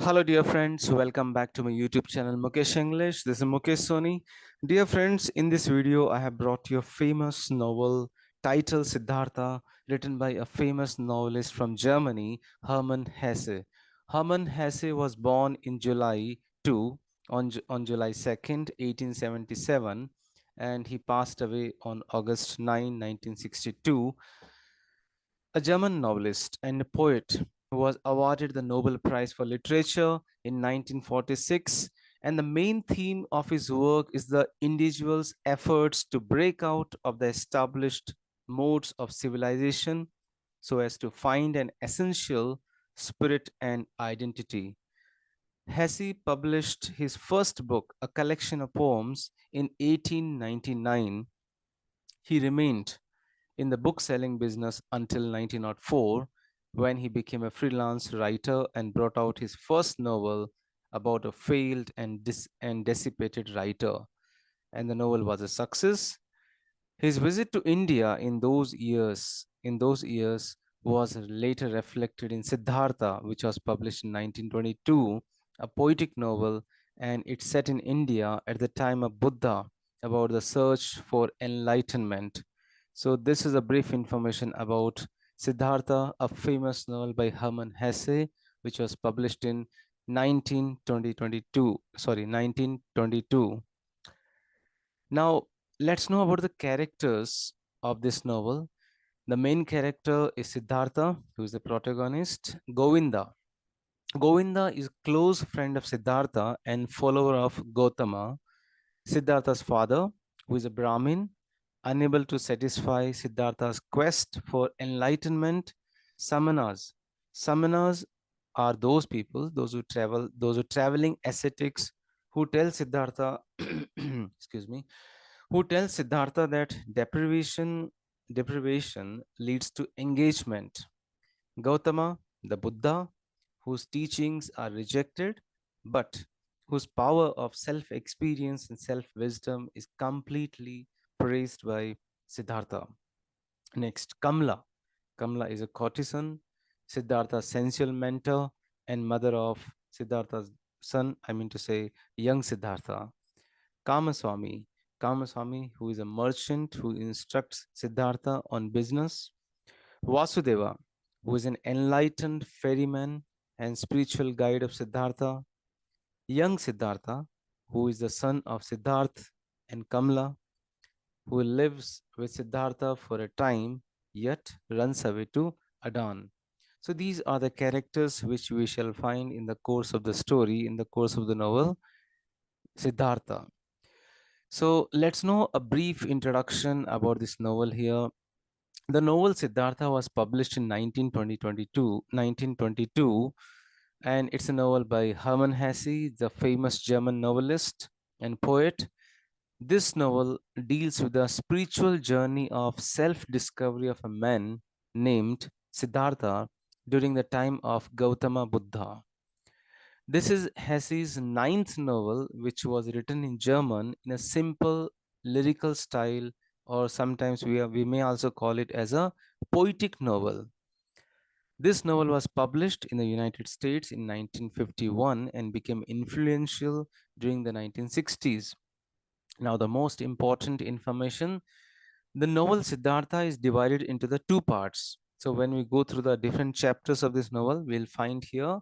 Hello, dear friends. Welcome back to my YouTube channel, Mukesh English. This is Mukesh Soni. Dear friends, in this video, I have brought you a famous novel titled Siddhartha, written by a famous novelist from Germany, Hermann Hesse. Hermann Hesse was born in July 2, on July 2nd, 1877, and he passed away on August 9, 1962. A German novelist and poet who was awarded the Nobel Prize for Literature in 1946. And the main theme of his work is the individual's efforts to break out of the established modes of civilization so as to find an essential spirit and identity. Hesse published his first book, a collection of poems, in 1899. He remained in the book selling business until 1904, when he became a freelance writer and brought out his first novel about a failed and dissipated writer. And the novel was a success. His visit to India in those years was later reflected in Siddhartha, which was published in 1922, a poetic novel, and it's set in India at the time of Buddha about the search for enlightenment. So this is a brief information about Siddhartha, a famous novel by Hermann Hesse, which was published in 1922. Now, let's know about the characters of this novel. The main character is Siddhartha, who is the protagonist. Govinda is a close friend of Siddhartha and follower of Gotama, Siddhartha's father, who is a Brahmin, unable to satisfy Siddhartha's quest for enlightenment. Samanas. Samanas are those people, those who traveling ascetics who tell Siddhartha, excuse me, who tells Siddhartha that deprivation leads to engagement. Gautama, the Buddha, whose teachings are rejected, but whose power of self experience and self wisdom is completely praised by Siddhartha. Next, Kamala. Kamala is a courtesan, Siddhartha's sensual mentor and mother of Siddhartha's son, I mean to say, young Siddhartha. Kamaswami. Kamaswami, who is a merchant who instructs Siddhartha on business. Vasudeva, who is an enlightened ferryman and spiritual guide of Siddhartha. Young Siddhartha, who is the son of Siddhartha and Kamala, who lives with Siddhartha for a time yet runs away to Adan. So these are the characters which we shall find in the course of the story, in the course of the novel, Siddhartha. So let's know a brief introduction about this novel here. The novel Siddhartha was published in 1922, and it's a novel by Hermann Hesse, the famous German novelist and poet. This novel deals with the spiritual journey of self-discovery of a man named Siddhartha during the time of Gautama Buddha. This is Hesse's ninth novel, which was written in German in a simple lyrical style, or sometimes we may also call it as a poetic novel. This novel was published in the United States in 1951 and became influential during the 1960s. Now, the most important information, the novel Siddhartha is divided into the two parts. So when we go through the different chapters of this novel, we'll find here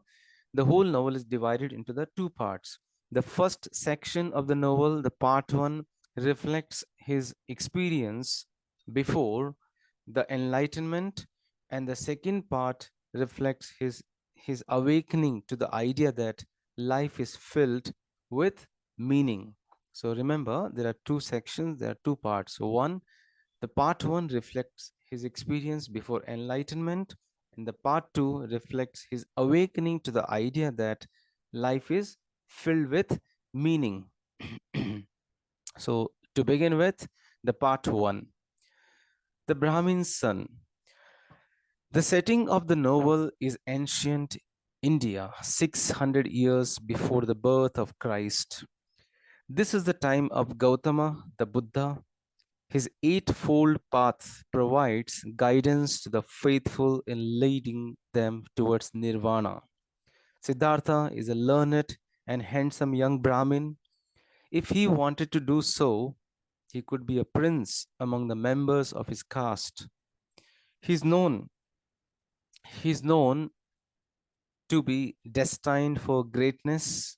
the whole novel is divided into the two parts. The first section of the novel, the part one, reflects his experience before the enlightenment, and the second part reflects his awakening to the idea that life is filled with meaning. So remember, there are two sections, there are two parts. So the part one reflects his experience before enlightenment, and the part two reflects his awakening to the idea that life is filled with meaning. So, to begin with, the part one, the Brahmin's son. The setting of the novel is ancient India, 600 years before the birth of Christ. This is the time of Gautama, the Buddha. His eightfold path provides guidance to the faithful in leading them towards nirvana. Siddhartha is a learned and handsome young Brahmin. If he wanted to do so, he could be a prince among the members of his caste. He's known, he's known to be destined for greatness.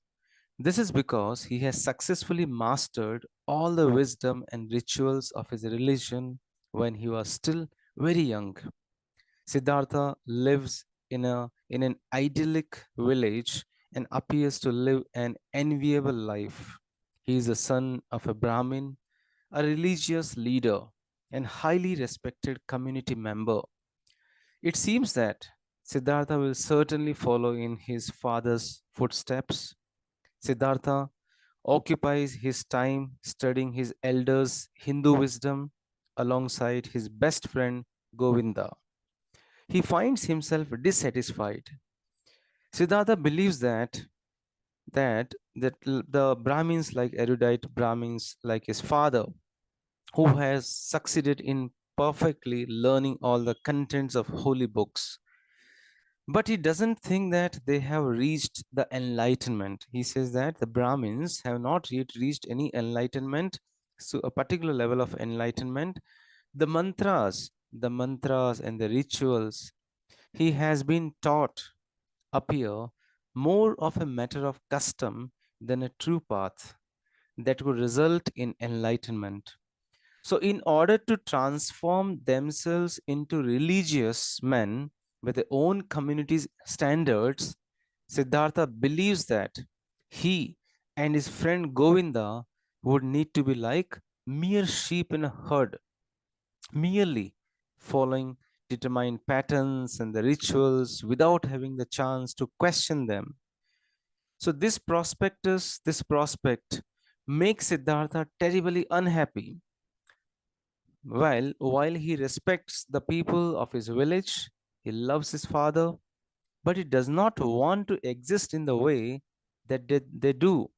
This is because he has successfully mastered all the wisdom and rituals of his religion when he was still very young. Siddhartha lives in an idyllic village and appears to live an enviable life. He is the son of a Brahmin, a religious leader, and highly respected community member. It seems that Siddhartha will certainly follow in his father's footsteps. Siddhartha occupies his time studying his elders' Hindu wisdom alongside his best friend Govinda. He finds himself dissatisfied. Siddhartha believes that the Brahmins, like erudite Brahmins like his father, who has succeeded in perfectly learning all the contents of holy books, but he doesn't think that they have reached the enlightenment. He says that the Brahmins have not yet reached any enlightenment, so a particular level of enlightenment. The mantras and the rituals he has been taught appear more of a matter of custom than a true path that would result in enlightenment. So, in order to transform themselves into religious men with their own community's standards, Siddhartha believes that he and his friend Govinda would need to be like mere sheep in a herd, merely following determined patterns and the rituals without having the chance to question them. So this prospect makes Siddhartha terribly unhappy. While he respects the people of his village, he loves his father, but he does not want to exist in the way that they do.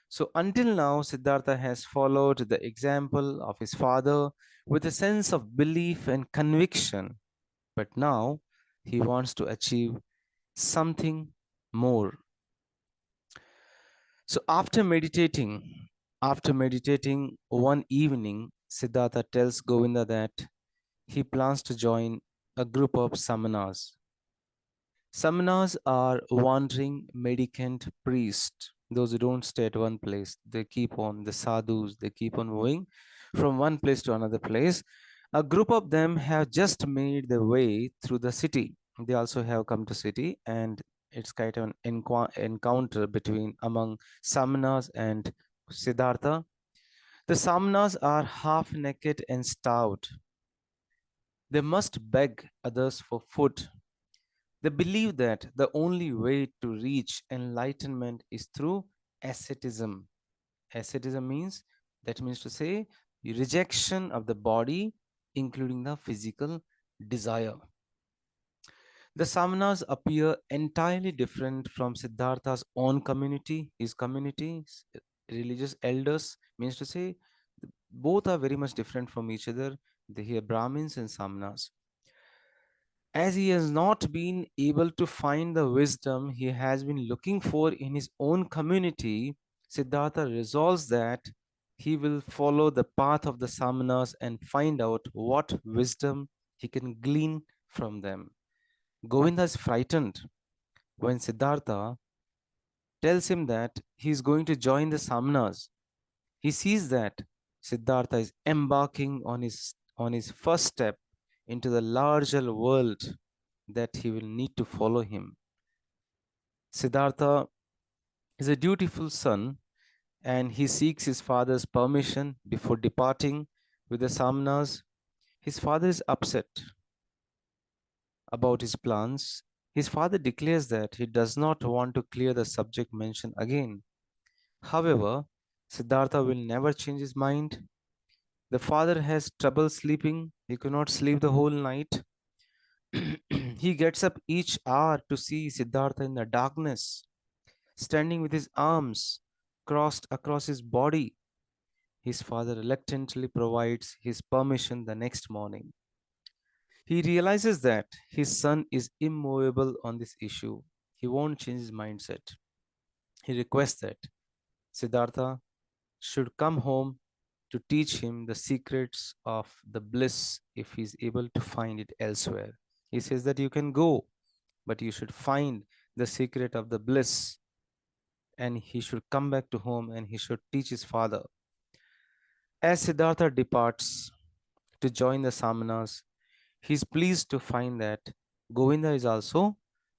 So until now, Siddhartha has followed the example of his father with a sense of belief and conviction, but now he wants to achieve something more. So after meditating one evening, Siddhartha tells Govinda that he plans to join a group of Samanas. Samanas are wandering mendicant priests, those who don't stay at one place. They keep on, the sadhus, they keep on moving from one place to another place. A group of them have just made their way through the city. They also have come to city, and it's kind of an encounter between among Samanas and Siddhartha. The Samanas are half naked and starved. They must beg others for food. They believe that the only way to reach enlightenment is through asceticism. Asceticism means to say the rejection of the body, including the physical desire. The Samanas appear entirely different from Siddhartha's own community, his community's religious elders, means to say both are very much different from each other. They are Brahmins and Samanas. As he has not been able to find the wisdom he has been looking for in his own community, Siddhartha resolves that he will follow the path of the Samanas and find out what wisdom he can glean from them. Govinda is frightened when Siddhartha tells him that he is going to join the Samanas. He sees that Siddhartha is embarking on his first step into the larger world that he will need to follow him. Siddhartha is a dutiful son and he seeks his father's permission before departing with the Samanas. His father is upset about his plans. His father declares that he does not want to clear the subject mentioned again. However, Siddhartha will never change his mind. The father has trouble sleeping. He could not sleep the whole night. He gets up each hour to see Siddhartha in the darkness, standing with his arms crossed across his body. His father reluctantly provides his permission the next morning. He realizes that his son is immovable on this issue. he won't change his mindset. He requests that Siddhartha should come home to teach him the secrets of the bliss if he's able to find it elsewhere. He says that you can go, but you should find the secret of the bliss, and he should come back to home and he should teach his father. As Siddhartha departs to join the Samanas, he is pleased to find that Govinda is also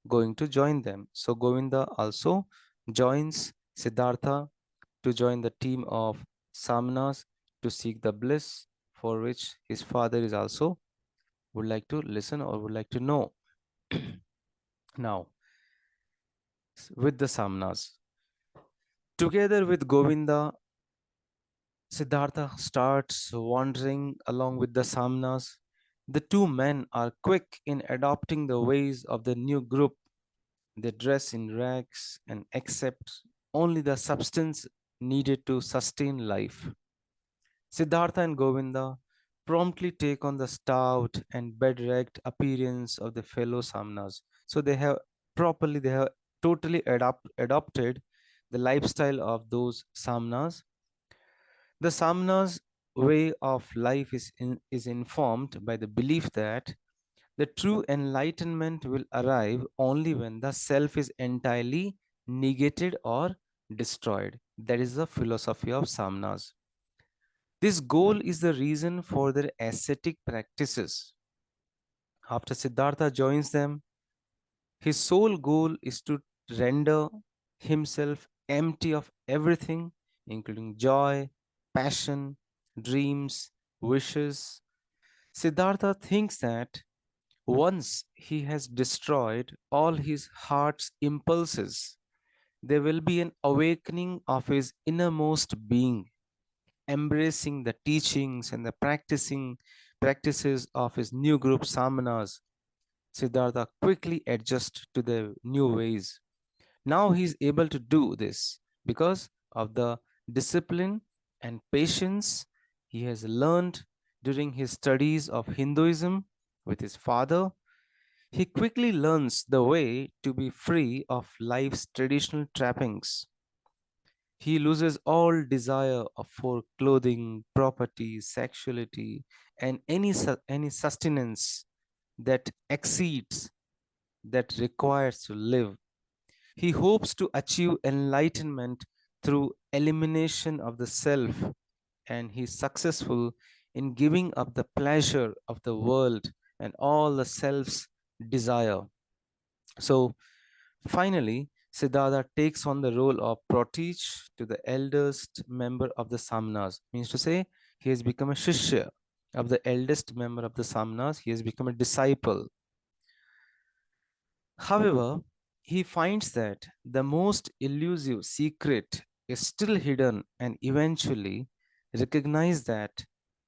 going to join them. So Govinda also joins Siddhartha to join the team of Samanas to seek the bliss for which his father is also would like to listen or would like to know. Now, with the Samanas, together with Govinda, Siddhartha starts wandering along with the Samanas. The two men are quick in adopting the ways of the new group. They dress in rags and accept only the substance needed to sustain life. Siddhartha and Govinda promptly take on the stout and bed-ragged appearance of the fellow Samanas. So they have totally adopted the lifestyle of those Samanas. The Samanas' way of life is informed by the belief that the true enlightenment will arrive only when the self is entirely negated or destroyed. That is the philosophy of Samanas. This goal is the reason for their ascetic practices. After Siddhartha joins them, his sole goal is to render himself empty of everything, including joy, passion, dreams, wishes. Siddhartha thinks that once he has destroyed all his heart's impulses, there will be an awakening of his innermost being, embracing the teachings and the practices of his new group Samanas. Siddhartha quickly adjusts to the new ways. Now he is able to do this because of the discipline and patience he has learned during his studies of Hinduism with his father. He quickly learns the way to be free of life's traditional trappings. He loses all desire for clothing, property, sexuality, and any sustenance that exceeds that requires to live. He hopes to achieve enlightenment through elimination of the self, and he is successful in giving up the pleasure of the world and all the self's desire. So finally, Siddhartha takes on the role of protege to the eldest member of the Samanas. Means to say, he has become a shishya of the eldest member of the Samanas. He has become a disciple. However, he finds that the most elusive secret is still hidden and eventually recognize that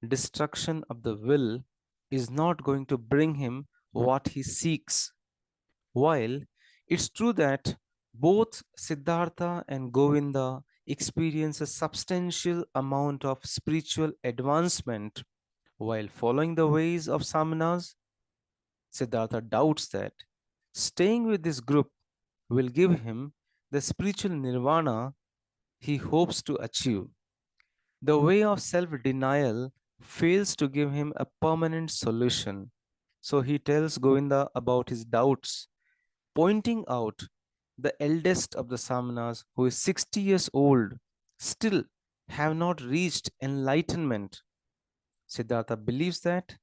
destruction of the will is not going to bring him what he seeks. While it's true that both Siddhartha and Govinda experience a substantial amount of spiritual advancement while following the ways of Samanas, Siddhartha doubts that staying with this group will give him the spiritual nirvana he hopes to achieve. The way of self denial fails to give him a permanent solution. So he tells Govinda about his doubts, pointing out the eldest of the Samanas, who is 60 years old, still have not reached enlightenment. Siddhartha believes that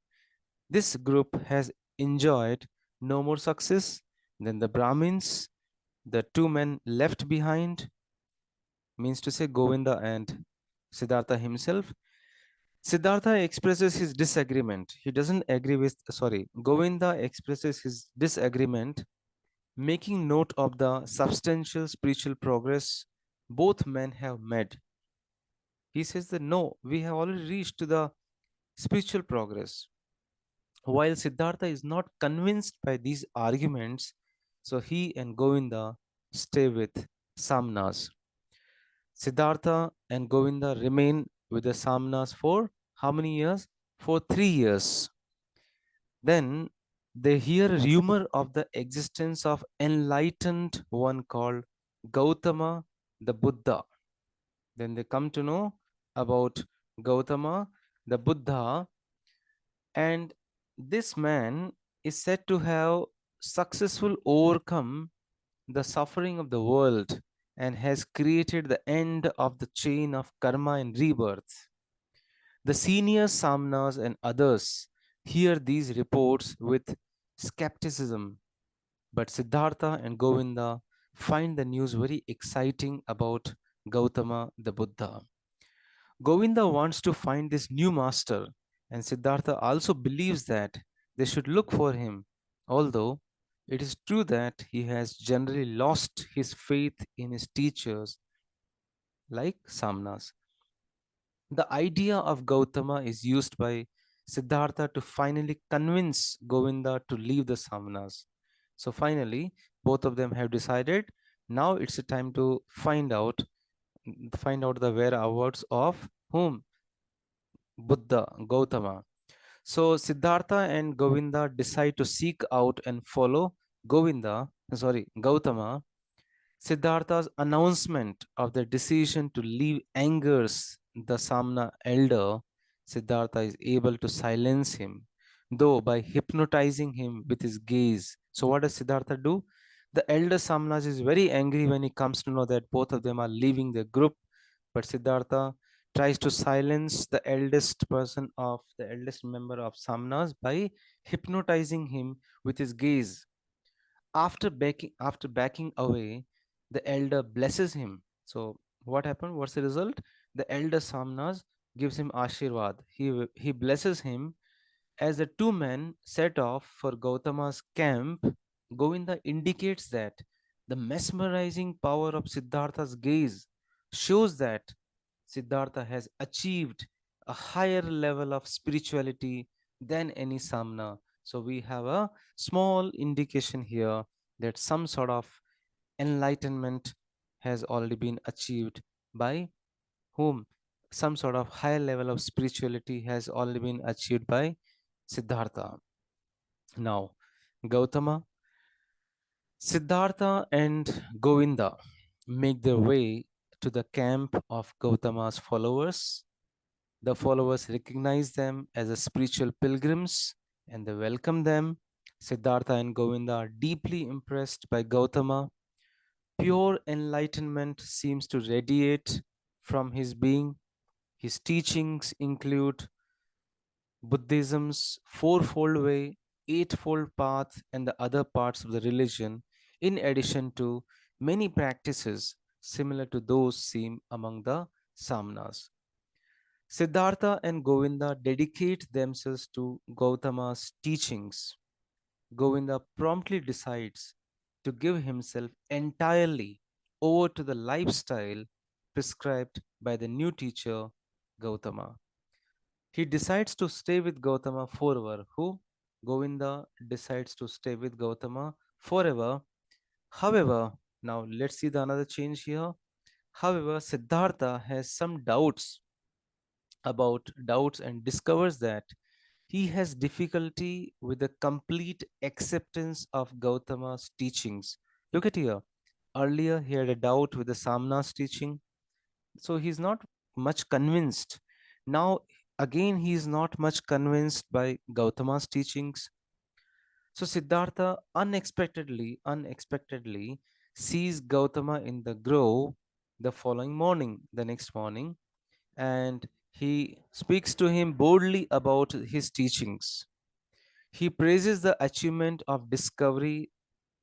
this group has enjoyed no more success than the Brahmins, the two men left behind, means to say Govinda and Siddhartha himself. Siddhartha expresses his disagreement. He doesn't agree with, sorry, Govinda expresses his disagreement, making note of the substantial spiritual progress both men have made. He says that no, we have already reached to the spiritual progress. While Siddhartha is not convinced by these arguments, so he and Govinda stay with Samanas. Siddhartha and Govinda remain with the Samanas for how many years? For 3 years. Then They hear a rumor of the existence of enlightened one called Gautama the Buddha. Then they come to know about Gautama the Buddha, and this man is said to have successfully overcome the suffering of the world and has created the end of the chain of karma and rebirth. The senior Samanas and others hear these reports with skepticism, but Siddhartha and Govinda find the news very exciting about Gautama the Buddha. Govinda wants to find this new master, and Siddhartha also believes that they should look for him, although it is true that he has generally lost his faith in his teachers like Samanas. The idea of Gautama is used by Siddhartha to finally convince Govinda to leave the Samanas. So finally, both of them have decided now it's a time to find out the whereabouts of whom? Buddha, Gautama. So Siddhartha and Govinda decide to seek out and follow Gautama. Siddhartha's announcement of the decision to leave angers the Samna elder. Siddhartha is able to silence him, though by hypnotizing him with his gaze. So, what does Siddhartha do? The elder Samnas is very angry when he comes to know that both of them are leaving the group, but Siddhartha tries to silence the eldest member of Samnas by hypnotizing him with his gaze. After backing away, the elder blesses him. So what happened? What's the result? The elder Samnas gives him Ashirwad. He blesses him. As the two men set off for Gautama's camp, Govinda indicates that the mesmerizing power of Siddhartha's gaze shows that Siddhartha has achieved a higher level of spirituality than any Samna. So we have a small indication here that some sort of enlightenment has already been achieved by whom? Some sort of higher level of spirituality has already been achieved by Siddhartha. Now, Gautama, Siddhartha, and Govinda make their way to the camp of Gautama's followers. The followers recognize them as a spiritual pilgrims and they welcome them. Siddhartha and Govinda are deeply impressed by Gautama. Pure enlightenment seems to radiate from his being. His teachings include Buddhism's fourfold way, eightfold path, and the other parts of the religion, in addition to many practices similar to those seen among the Samanas. Siddhartha and Govinda dedicate themselves to Gautama's teachings. Govinda promptly decides to give himself entirely over to the lifestyle prescribed by the new teacher, Gautama. He decides to stay with Gautama forever. Who? Govinda decides to stay with Gautama forever. However, now let's see the another change here. However, Siddhartha has some doubts and discovers that he has difficulty with the complete acceptance of Gautama's teachings. Look at here. Earlier, he had a doubt with the Samna's teaching, so he's not much convinced. Now, again, he is not much convinced by Gautama's teachings. So Siddhartha unexpectedly sees Gautama in the grove the next morning, and he speaks to him boldly about his teachings. He praises the achievement of discovering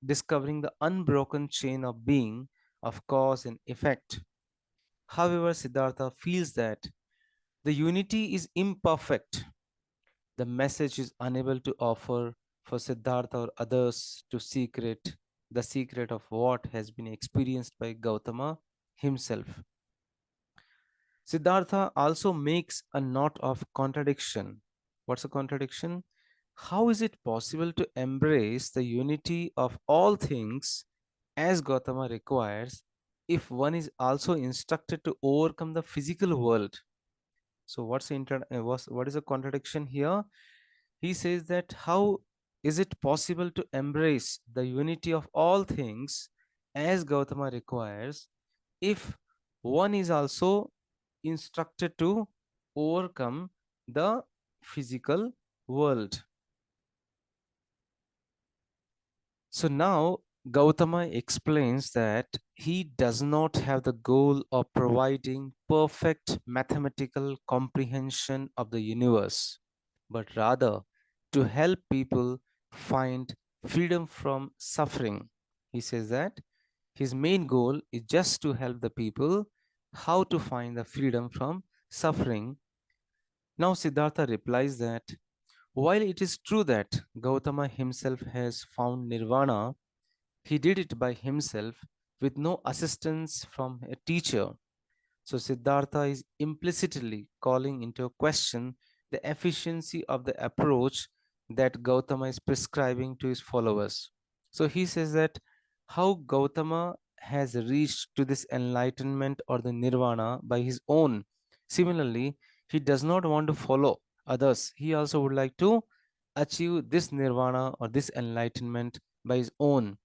the unbroken chain of being, of cause and effect. However, Siddhartha feels that the unity is imperfect. The message is unable to offer for Siddhartha or others to the secret of what has been experienced by Gautama himself. Siddhartha also makes a note of contradiction. What's a contradiction? How is it possible to embrace the unity of all things as Gautama requires if one is also instructed to overcome the physical world? So, what is a contradiction here? He says that how Is it possible to embrace the unity of all things as Gautama requires if one is also instructed to overcome the physical world? So now Gautama explains that he does not have the goal of providing perfect mathematical comprehension of the universe, but rather to help people find freedom from suffering. He says that his main goal is just to help the people how to find the freedom from suffering. Now Siddhartha replies that while it is true that Gautama himself has found nirvana, he did it by himself with no assistance from a teacher. So Siddhartha is implicitly calling into question the efficiency of the approach that Gautama is prescribing to his followers. So he says that how Gautama has reached to this enlightenment or the nirvana by his own. Similarly, he does not want to follow others. He also would like to achieve this nirvana or this enlightenment by his own.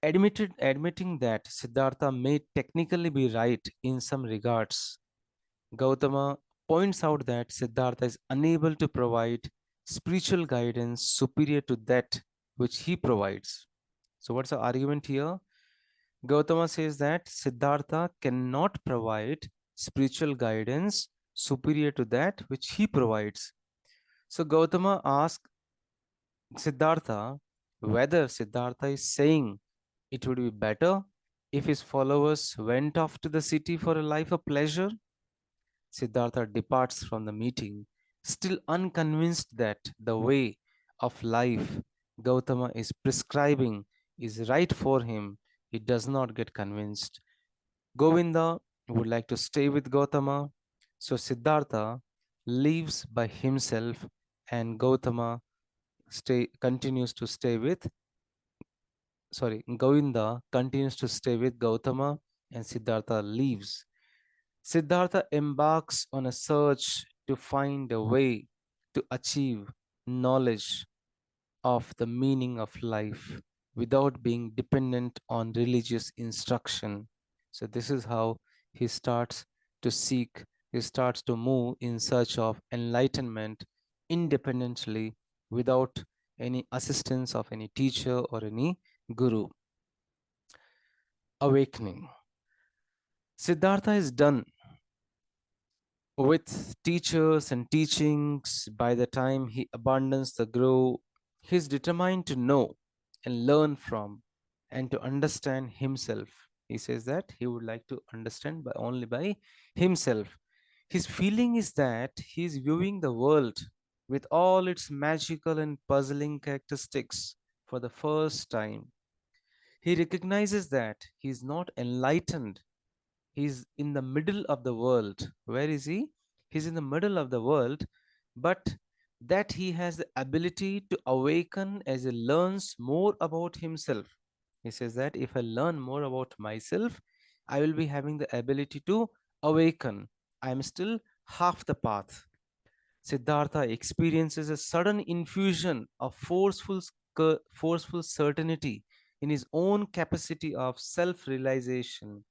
Admitting that Siddhartha may technically be right in some regards, Gautama points out that Siddhartha is unable to provide spiritual guidance superior to that which he provides. So, what's the argument here? Gautama says that Siddhartha cannot provide spiritual guidance superior to that which he provides. So, Gautama asks Siddhartha whether Siddhartha is saying it would be better if his followers went off to the city for a life of pleasure. Siddhartha departs from the meeting, still unconvinced that the way of life Gautama is prescribing is right for him. He does not get convinced. Govinda would like to stay with Gautama, so Siddhartha leaves by himself and Gautama continues to stay with Govinda continues to stay with Gautama and Siddhartha leaves. Siddhartha embarks on a search to find a way to achieve knowledge of the meaning of life without being dependent on religious instruction. So, this is how he starts to seek, he starts to move in search of enlightenment independently without any assistance of any teacher or any guru. Awakening. Siddhartha is done with teachers and teachings. By the time he abandons the grove, he is determined to know and learn from and to understand himself. He says that he would like to understand by only by himself. His feeling is that he is viewing the world with all its magical and puzzling characteristics for the first time. He recognizes that he is not enlightened. He's in the middle of the world. Where is he? He's in the middle of the world, but that he has the ability to awaken as he learns more about himself. He says that if I learn more about myself, I will be having the ability to awaken. I am still half the path. Siddhartha experiences a sudden infusion of forceful certainty in his own capacity of self realization.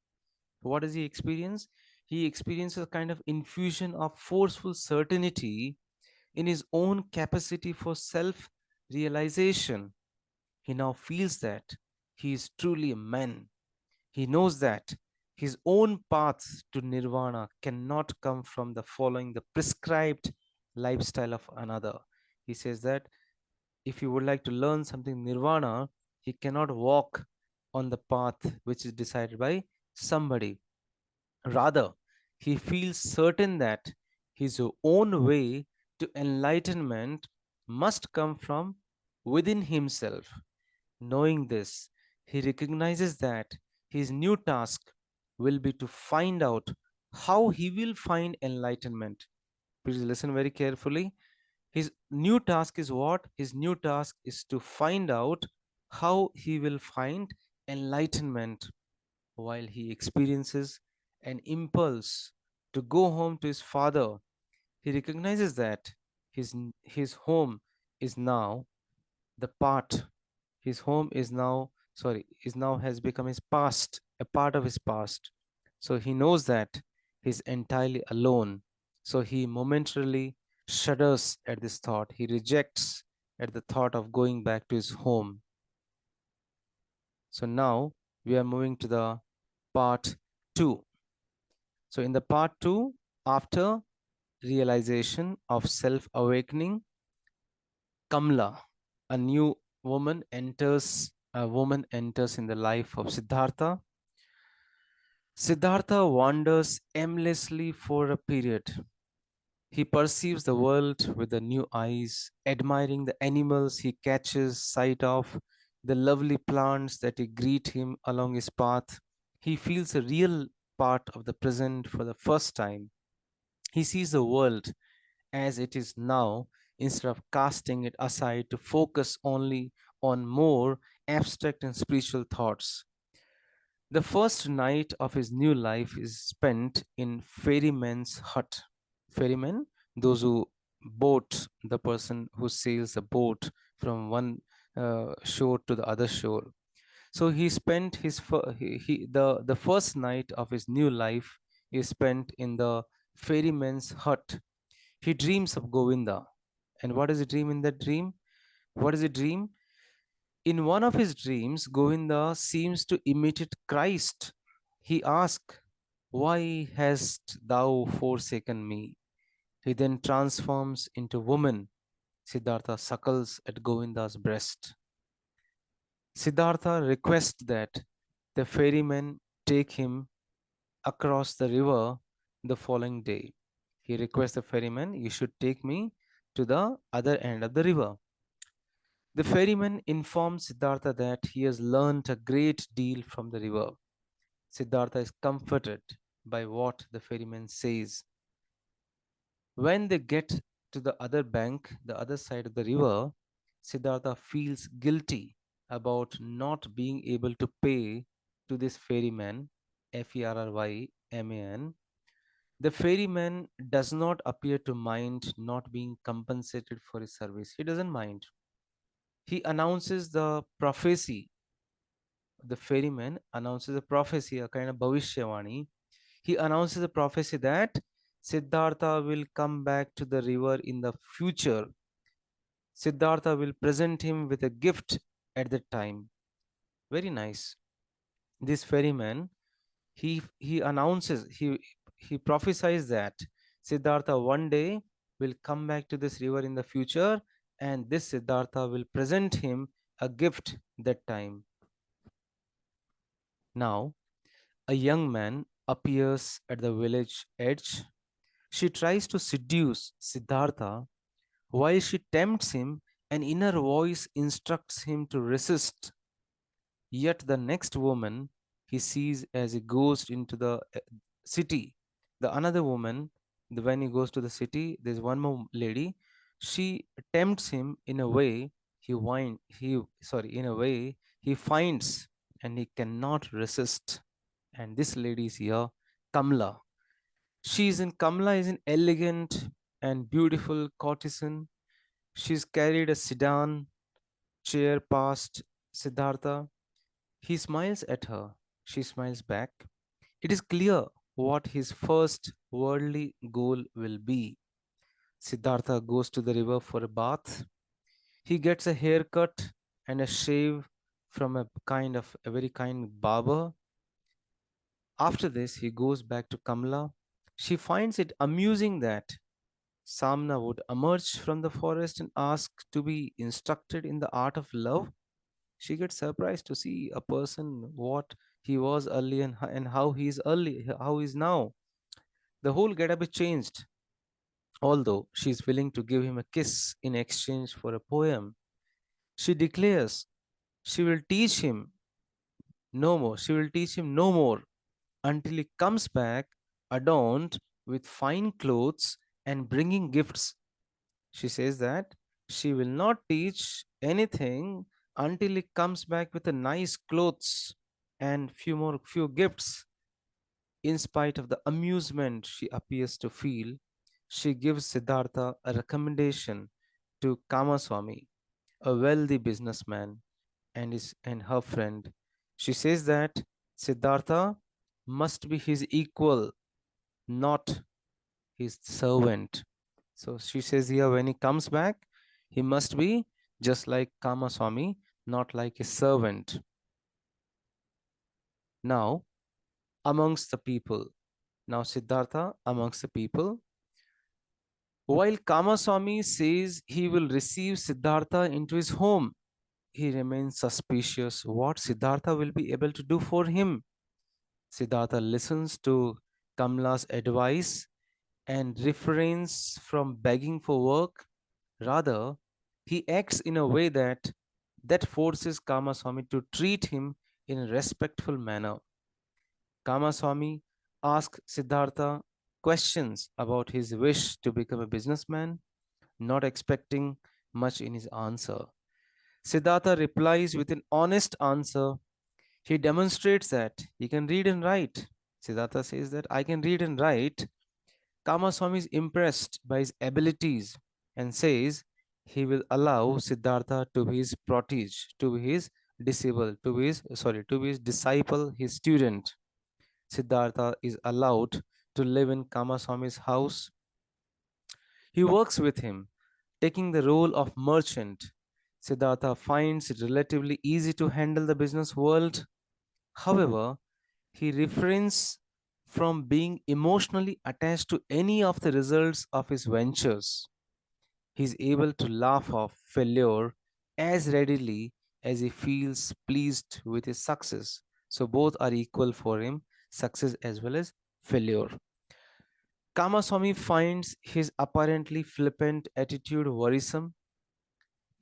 What does he experience? He experiences a kind of infusion of forceful certainty in his own capacity for self realization. He now feels that he is truly a man. He knows that his own path to nirvana cannot come from the following the prescribed lifestyle of another. He says that if you would like to learn something nirvana, he cannot walk on the path which is decided by somebody. Rather, he feels certain that his own way to enlightenment must come from within himself. Knowing this, he recognizes that his new task will be to find out how he will find enlightenment. Please listen very carefully. His new task is what? His new task is to find out how he will find enlightenment while he experiences an impulse to go home to his father. He recognizes that his home is now the part, his home is now, is now has become his past, a part of his past. So he knows that he's entirely alone. So he momentarily shudders at this thought. He rejects at the thought of going back to his home. So now we are moving to the part 2. So in the part 2, after realization of self awakening, Kamala, a woman enters in the life of Siddhartha. Siddhartha wanders aimlessly for a period. He perceives the world with the new eyes, admiring the animals he catches sight of, the lovely plants that greet him along his path. He feels a real part of the present for the first time. He sees the world as it is now instead of casting it aside to focus only on more abstract and spiritual thoughts. The first night of his new life is spent in ferryman's hut. Ferryman, those who boat, the person who sails a boat from one shore to the other shore. So he spent the first night of his new life is spent in the ferryman's hut. He dreams of Govinda. And what does he dream in that dream? What is a dream? In one of his dreams, Govinda seems to imitate Christ. He asks, "Why hast thou forsaken me?" He then transforms into woman. Siddhartha suckles at Govinda's breast. Siddhartha requests that the ferryman take him across the river the following day. He requests the ferryman, "You should take me to the other end of the river." The ferryman informs Siddhartha that he has learnt a great deal from the river. Siddhartha is comforted by what the ferryman says. When they get to the other bank, the other side of the river, Siddhartha feels guilty about not being able to pay to this ferryman, Ferryman. The ferryman does not appear to mind not being compensated for his service. He doesn't mind. He announces the prophecy. The ferryman announces a prophecy, a kind of Bhavishyavani. He announces a prophecy that Siddhartha will come back to the river in the future. Siddhartha will present him with a gift at that time. Very nice. This ferryman, he announces, he prophesies that Siddhartha one day will come back to this river in the future, and this Siddhartha will present him a gift that time. Now, a young man appears at the village edge. She tries to seduce Siddhartha. While she tempts him, an inner voice instructs him to resist. Yet the next woman he sees as he goes into the city, the another woman, when he goes to the city, there's one more lady. She tempts him in a way in a way he finds and he cannot resist. And this lady is here, Kamala. Kamala is an elegant and beautiful courtesan. She's carried a sedan chair past Siddhartha. He smiles at her. She smiles back. It is clear what his first worldly goal will be. Siddhartha goes to the river for a bath. He gets a haircut and a shave from a very kind barber. After this, he goes back to Kamala. She finds it amusing that Samna would emerge from the forest and ask to be instructed in the art of love. She gets surprised to see a person what he was early and how he is how he is now. The whole getup is changed. Although she is willing to give him a kiss in exchange for a poem, she declares she will teach him no more. She will teach him no more until he comes back adorned with fine clothes and bringing gifts. She says that she will not teach anything until he comes back with a nice clothes and few gifts. In spite of the amusement she appears to feel, she gives Siddhartha a recommendation to Kamaswamy, a wealthy businessman, and her friend. She says that Siddhartha must be his equal, not his servant. So she says here when he comes back, he must be just like Kamaswamy, not like a servant. Now, amongst the people, now Siddhartha amongst the people, while Kamaswamy says he will receive Siddhartha into his home, he remains suspicious what Siddhartha will be able to do for him. Siddhartha listens to Kamala's advice and refrains from begging for work. Rather, he acts in a way that forces Kamaswamy to treat him in a respectful manner. Kamaswamy asks Siddhartha questions about his wish to become a businessman, not expecting much in his answer. Siddhartha replies with an honest answer. He demonstrates that he can read and write. Siddhartha says that I can read and write. Kamaswamy is impressed by his abilities and says he will allow Siddhartha to be his protege, to be his to be his disciple, his student. Siddhartha is allowed to live in Kamaswamy's house. He works with him, taking the role of merchant. Siddhartha finds it relatively easy to handle the business world. However, he refrains from being emotionally attached to any of the results of his ventures. He is able to laugh off failure as readily as he feels pleased with his success. So both are equal for him, success as well as failure. Kamaswamy finds his apparently flippant attitude worrisome.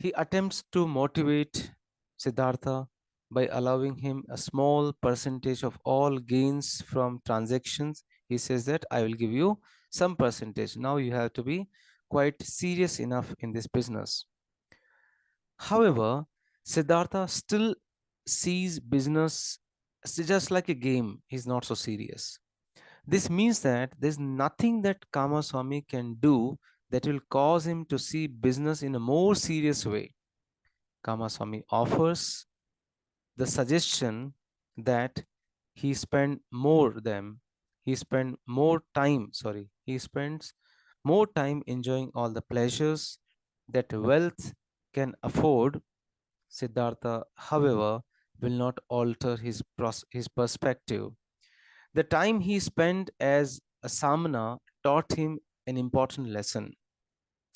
He attempts to motivate Siddhartha by allowing him a small percentage of all gains from transactions. He says that I will give you some percentage. Now you have to be quite serious enough in this business. However, Siddhartha still sees business just like a game. He's not so serious. This means that there's nothing that Kamaswamy can do that will cause him to see business in a more serious way. Kamaswamy offers the suggestion that he spend more time, he spends more time enjoying all the pleasures that wealth can afford. Siddhartha, however, will not alter his perspective. The time he spent as a samana taught him an important lesson.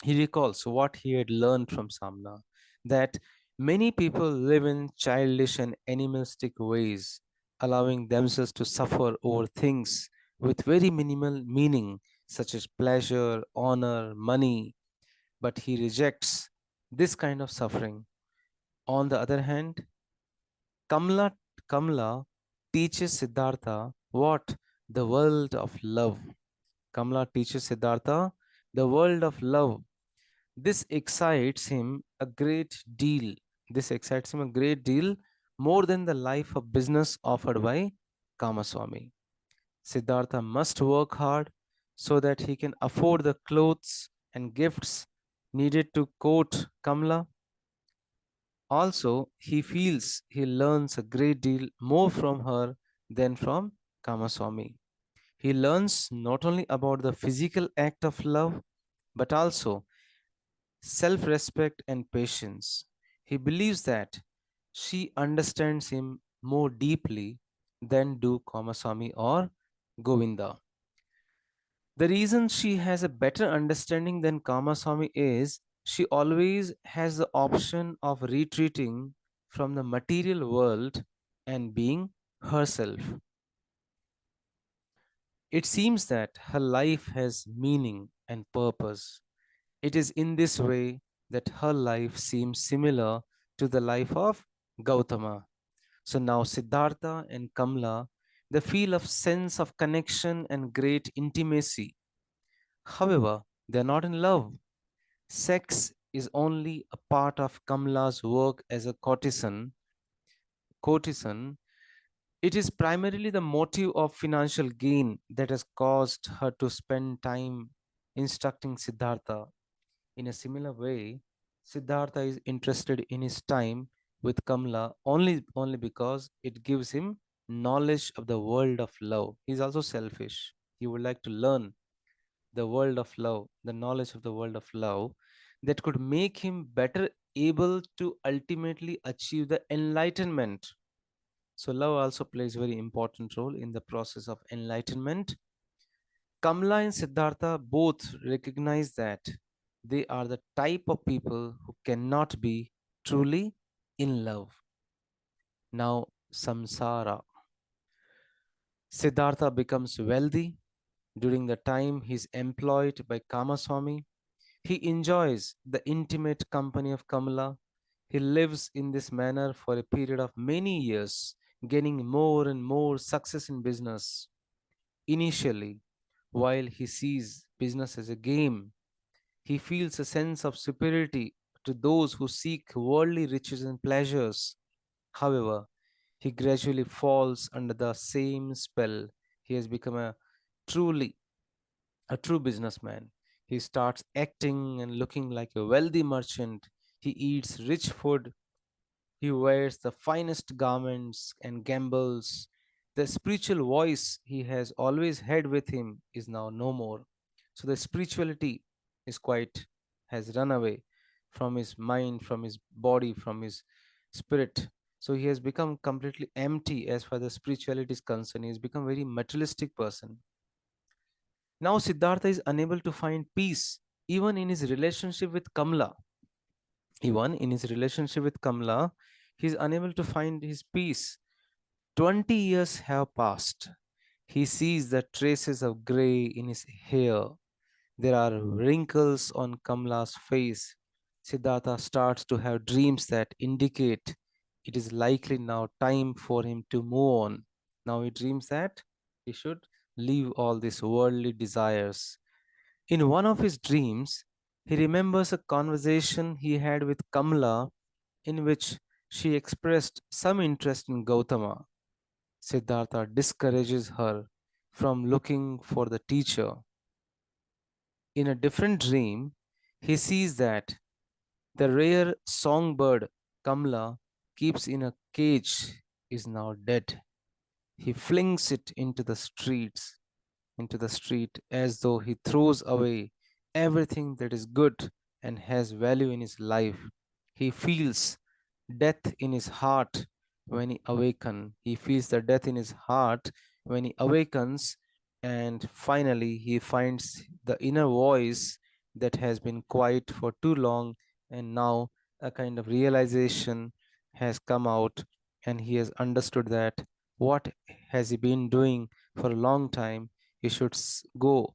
He recalls what he had learned from Samana, that many people live in childish and animalistic ways, allowing themselves to suffer over things with very minimal meaning, such as pleasure, honor, money, but he rejects this kind of suffering. On the other hand, Kamala, Kamala teaches Siddhartha what the world of love. Kamala teaches Siddhartha the world of love. This excites him a great deal. This excites him a great deal more than the life of business offered by Kamaswamy. Siddhartha must work hard so that he can afford the clothes and gifts needed to court Kamala. Also, he feels he learns a great deal more from her than from Kamaswamy. He learns not only about the physical act of love, but also self respect and patience. He believes that she understands him more deeply than do Kamaswamy or Govinda. The reason she has a better understanding than Kamaswamy is she always has the option of retreating from the material world and being herself. It seems that her life has meaning and purpose. It is in this way that her life seems similar to the life of Gautama. So now Siddhartha and Kamala, they feel a sense of connection and great intimacy. However, they are not in love. Sex is only a part of Kamala's work as a courtesan. It is primarily the motive of financial gain that has caused her to spend time instructing Siddhartha. In a similar way, Siddhartha is interested in his time with Kamala only because it gives him knowledge of the world of love. He's also selfish. He would like to learn the world of love, the knowledge of the world of love that could make him better able to ultimately achieve the enlightenment. So love also plays a very important role in the process of enlightenment. Kamala and Siddhartha both recognize that they are the type of people who cannot be truly in love. Now, Samsara. Siddhartha becomes wealthy during the time he is employed by Kamaswami. He enjoys the intimate company of Kamala. He lives in this manner for a period of many years, gaining more and more success in business. Initially, while he sees business as a game, he feels a sense of superiority to those who seek worldly riches and pleasures. However, he gradually falls under the same spell. He has become truly a true businessman. He starts acting and looking like a wealthy merchant. He eats rich food. He wears the finest garments and gambles. The spiritual voice he has always had with him is now no more. So the spirituality is quite has run away from his mind, from his body, from his spirit. So he has become completely empty as far as spirituality is concerned. He has become a very materialistic person. Now Siddhartha is unable to find peace even in his relationship with Kamala. Even in his relationship with Kamala, he is unable to find his peace. 20 years have passed. He sees the traces of grey in his hair. There are wrinkles on Kamala's face. Siddhartha starts to have dreams that indicate it is likely now time for him to move on. Now he dreams that he should leave all these worldly desires. In one of his dreams, he remembers a conversation he had with Kamala in which she expressed some interest in Gotama. Siddhartha discourages her from looking for the teacher. In a different dream, he sees that the rare songbird Kamala keeps in a cage is now dead. He flings it into the street as though he throws away everything that is good and has value in his life. He feels death in his heart when he awakens. He feels the death in his heart when he awakens, and finally he finds the inner voice that has been quiet for too long, and now a kind of realization has come out, and he has understood that what has he been doing for a long time. He should go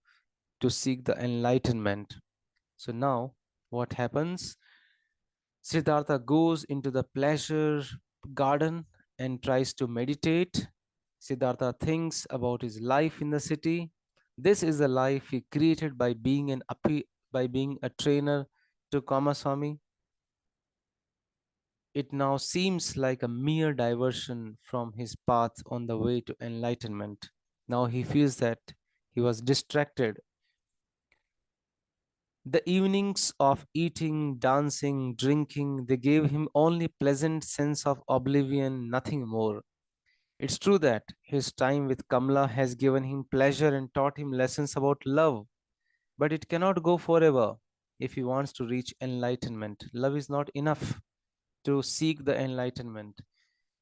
to seek the enlightenment. So now what happens? Siddhartha goes into the pleasure garden and tries to meditate. Siddhartha thinks about his life in the city. This is the life he created by being by being a trainer to Kamaswami. It now seems like a mere diversion from his path on the way to enlightenment. Now he feels that he was distracted. The evenings of eating, dancing, drinking, they gave him only pleasant sense of oblivion, nothing more. It's true that his time with Kamala has given him pleasure and taught him lessons about love, but it cannot go forever if he wants to reach enlightenment. Love is not enough to seek the enlightenment.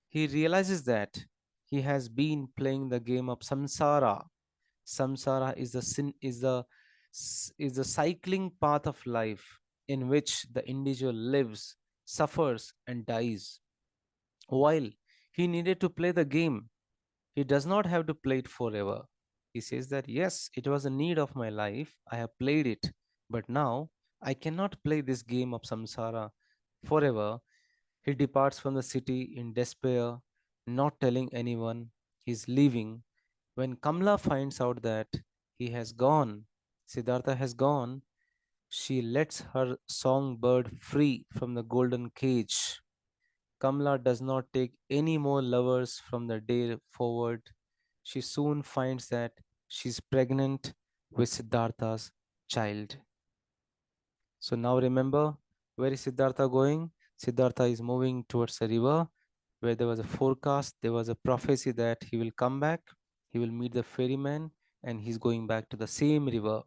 He realizes that he has been playing the game of samsara. Samsara is the sin is the cycling path of life in which the individual lives, suffers, and dies. While he needed to play the game, he does not have to play it forever. He says that yes, it was a need of my life. I have played it, but now I cannot play this game of samsara forever. He departs from the city in despair, not telling anyone he's leaving. When Kamala finds out that he has gone, Siddhartha has gone, she lets her songbird free from the golden cage. Kamala does not take any more lovers from the day forward. She soon finds that she's pregnant with Siddhartha's child. So now remember, Where is Siddhartha going? Siddhartha is moving towards a river where there was a forecast, there was a prophecy that he will come back, he will meet the ferryman, and he's going back to the same river.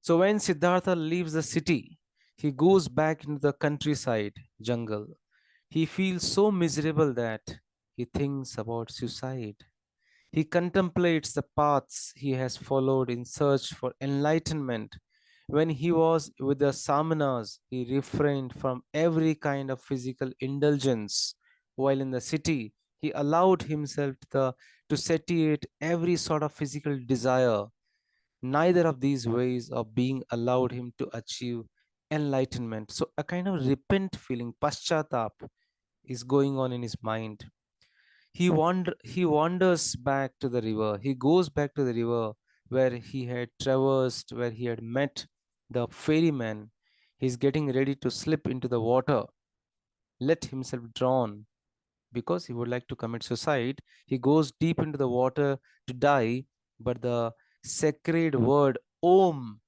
So when Siddhartha leaves the city, he goes back into the countryside, jungle. He feels so miserable that he thinks about suicide. He contemplates the paths he has followed in search for enlightenment. When he was with the Samanas, he refrained from every kind of physical indulgence. While in the city, he allowed himself to satiate every sort of physical desire. Neither of these ways of being allowed him to achieve enlightenment. So, a kind of repent feeling, paschatap, is going on in his mind. He wanders back to the river. He goes back to the river where he had traversed, where he had met the ferryman. He's getting ready to slip into the water, let himself drown because he would like to commit suicide. He goes deep into the water to die, but sacred word Om,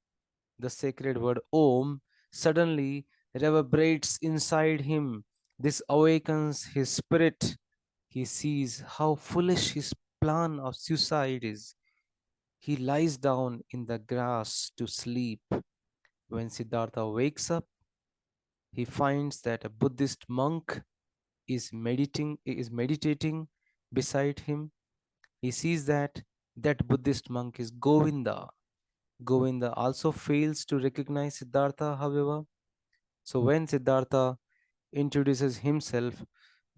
the sacred word Om, suddenly reverberates inside him. This awakens his spirit. He sees how foolish his plan of suicide is. He lies down in the grass to sleep. When Siddhartha wakes up, he finds that a Buddhist monk is meditating beside him. He sees that Buddhist monk is Govinda. Govinda also fails to recognize Siddhartha, however. So when Siddhartha introduces himself,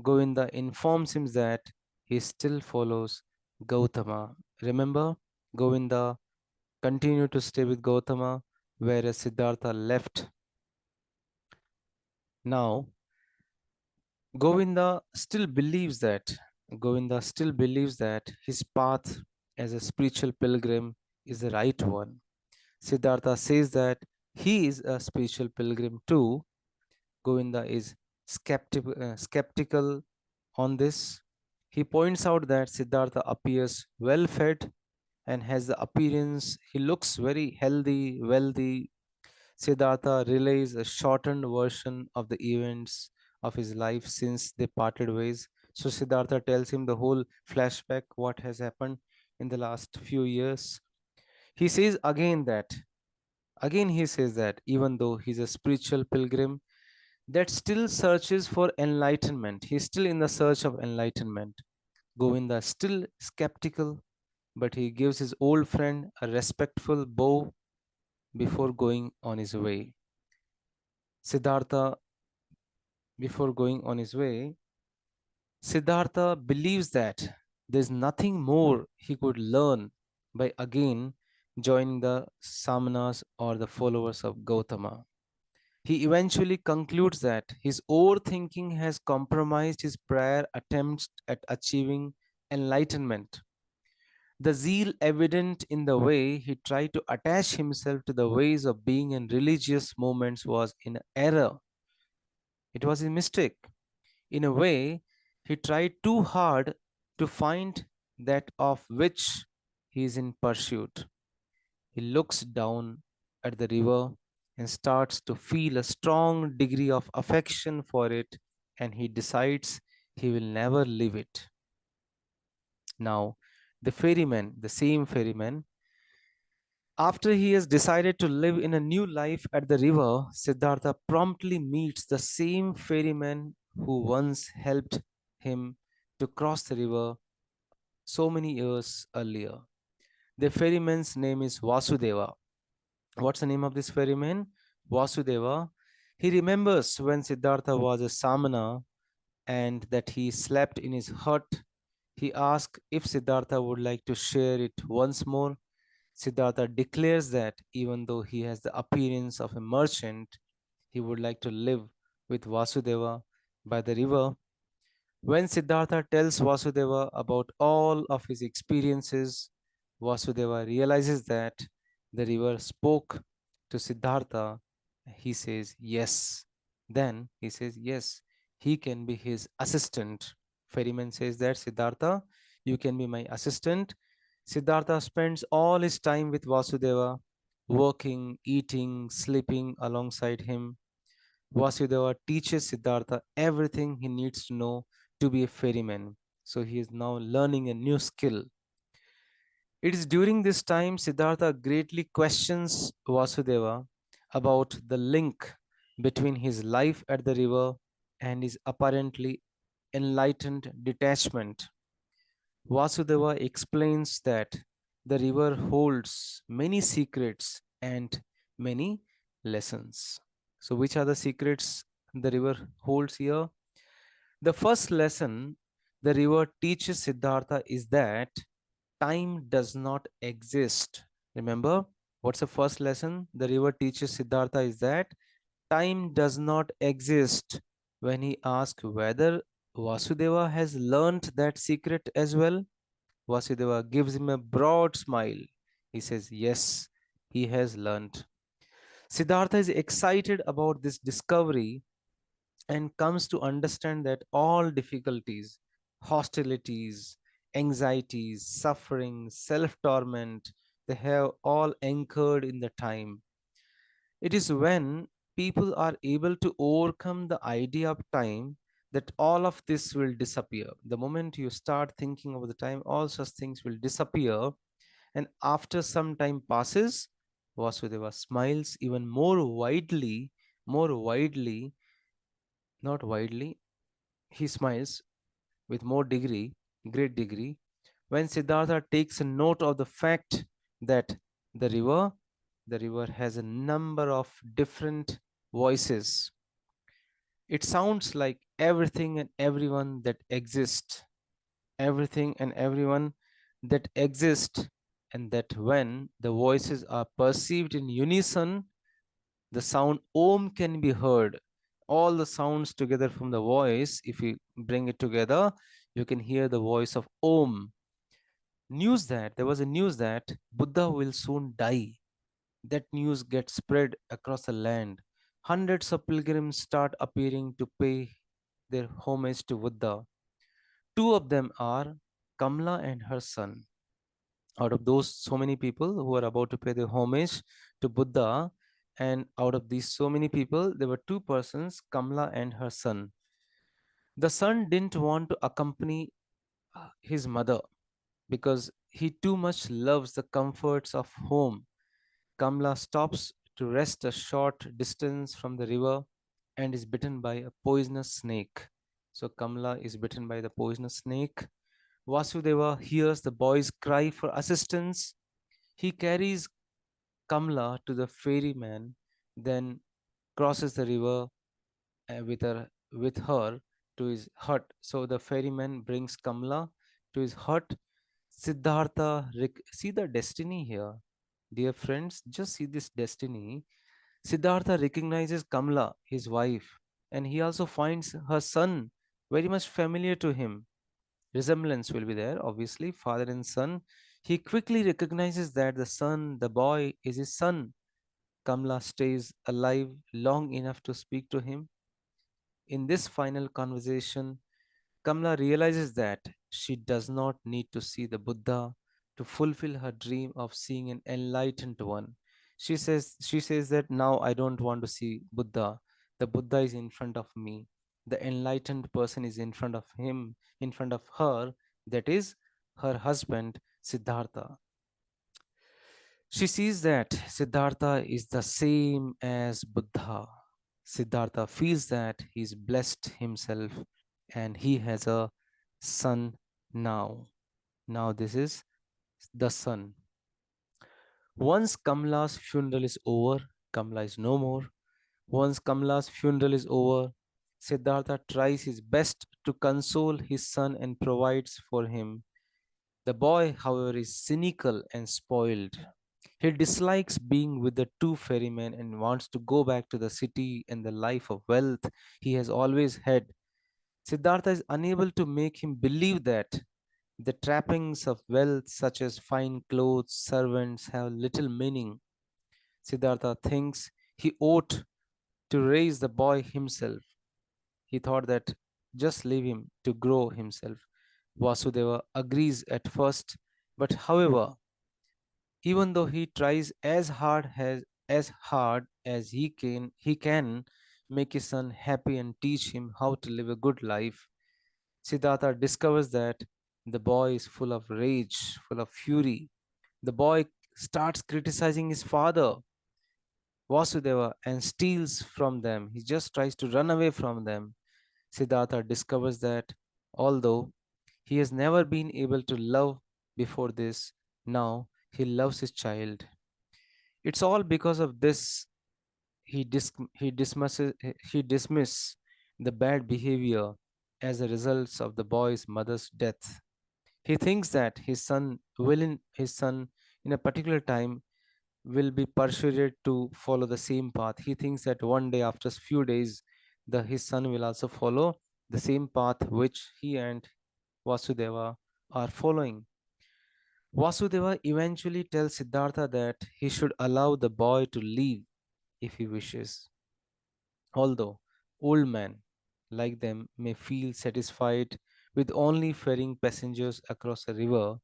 Govinda informs him that he still follows Gautama. Remember, Govinda continued to stay with Gautama, whereas Siddhartha left. Now, Govinda still believes that Govinda still believes that his path as a spiritual pilgrim is the right one. Siddhartha says that he is a spiritual pilgrim too. Govinda is skeptical on this. He points out that Siddhartha appears well fed and has the appearance, he looks very healthy, wealthy. Siddhartha relays a shortened version of the events of his life since they parted ways. So Siddhartha tells him the whole flashback, what has happened in the last few years. He says again he says that even though he's a spiritual pilgrim that still searches for enlightenment, he's still in the search of enlightenment. Govinda is still skeptical, but he gives his old friend a respectful bow before going on his way. Siddhartha, before going on his way, Siddhartha believes that there's nothing more he could learn by again joining the Samanas or the followers of Gotama. He eventually concludes that his overthinking has compromised his prior attempts at achieving enlightenment. The zeal evident in the way he tried to attach himself to the ways of being in religious movements was in error. It was a mistake. In a way, he tried too hard to find that of which he is in pursuit. He looks down at the river and starts to feel a strong degree of affection for it, and he decides he will never leave it. Now, the same ferryman, after he has decided to live in a new life at the river, Siddhartha promptly meets the same ferryman who once helped him to cross the river so many years earlier. The ferryman's name is Vasudeva. What's the name of this ferryman? Vasudeva. He remembers when Siddhartha was a samana and that he slept in his hut. He asked if Siddhartha would like to share it once more. Siddhartha declares that even though he has the appearance of a merchant, he would like to live with Vasudeva by the river. When Siddhartha tells Vasudeva about all of his experiences, Vasudeva realizes that the river spoke to Siddhartha. He says yes. Then he says yes, he can be his assistant. Ferryman says that Siddhartha, you can be my assistant. Siddhartha spends all his time with Vasudeva, working, eating, sleeping alongside him. Vasudeva teaches Siddhartha everything he needs to know to be a ferryman. So he is now learning a new skill. It is during this time Siddhartha greatly questions Vasudeva about the link between his life at the river and his apparently enlightened detachment. Vasudeva explains that the river holds many secrets and many lessons. So, which are the secrets the river holds here? The first lesson the river teaches Siddhartha is that time does not exist. Remember, what's the first lesson the river teaches Siddhartha is that time does not exist. When he asks whether Vasudeva has learnt that secret as well, Vasudeva gives him a broad smile. He says, yes, he has learnt. Siddhartha is excited about this discovery and comes to understand that all difficulties, hostilities, anxieties, suffering, self torment, they have all anchored in the time. It is when people are able to overcome the idea of time that all of this will disappear. The moment you start thinking of the time, all such things will disappear. And after some time passes, Vasudeva smiles even more widely, not widely, he smiles with more degree, great degree, when Siddhartha takes a note of the fact that the river, the river has a number of different voices. It sounds like everything and everyone that exists, everything and everyone that exists, and that when the voices are perceived in unison, the sound Om can be heard. All the sounds together from the voice, if you bring it together, you can hear the voice of Om. There was a news that Buddha will soon die. That news gets spread across the land. Hundreds of pilgrims start appearing to pay their homage to Buddha. Two of them are Kamala and her son. Out of those so many people who are about to pay their homage to Buddha, and out of these so many people, there were two persons, Kamala and her son. The son didn't want to accompany his mother because he too much loves the comforts of home. Kamala stops to rest a short distance from the river and is bitten by a poisonous snake. So Kamala is bitten by the poisonous snake. Vasudeva hears the boy's cry for assistance. He carries Kamala to the ferryman, then crosses the river with her to his hut. So the ferryman brings Kamala to his hut. See the destiny here, dear friends. Just see this destiny. Siddhartha recognizes Kamala, his wife, and he also finds her son very much familiar to him. Resemblance will be there, obviously, father and son. He quickly recognizes that the boy, is his son. Kamala stays alive long enough to speak to him. In this final conversation, Kamala realizes that she does not need to see the Buddha to fulfill her dream of seeing an enlightened one. She says that now I don't want to see Buddha. The Buddha is in front of me. The enlightened person is in front of him, in front of her, that is her husband Siddhartha. She sees that Siddhartha is the same as Buddha. Siddhartha feels that he's blessed himself and he has a son now. Now, this is the son. Once Kamala's funeral is over, Kamala is no more. Once Kamala's funeral is over, Siddhartha tries his best to console his son and provides for him. The boy, however, is cynical and spoiled. He dislikes being with the two ferrymen and wants to go back to the city and the life of wealth he has always had. Siddhartha is unable to make him believe that the trappings of wealth, such as fine clothes, servants, have little meaning. Siddhartha thinks he ought to raise the boy himself. He thought that just leave him to grow himself. Vasudeva agrees at first, but however, even though he tries as hard as he can, make his son happy and teach him how to live a good life. Siddhartha discovers that the boy is full of rage, full of fury. The boy starts criticizing his father, Vasudeva, and steals from them. He just tries to run away from them. Siddhartha discovers that although he has never been able to love before this, now he loves his child. It's all because of this he dismiss the bad behavior as a result of the boy's mother's death. He thinks that his son in a particular time will be persuaded to follow the same path. He thinks that one day, after a few days, his son will also follow the same path which he and Vasudeva are following. Vasudeva eventually tells Siddhartha that he should allow the boy to leave if he wishes. Although old men like them may feel satisfied with only ferrying passengers across a river,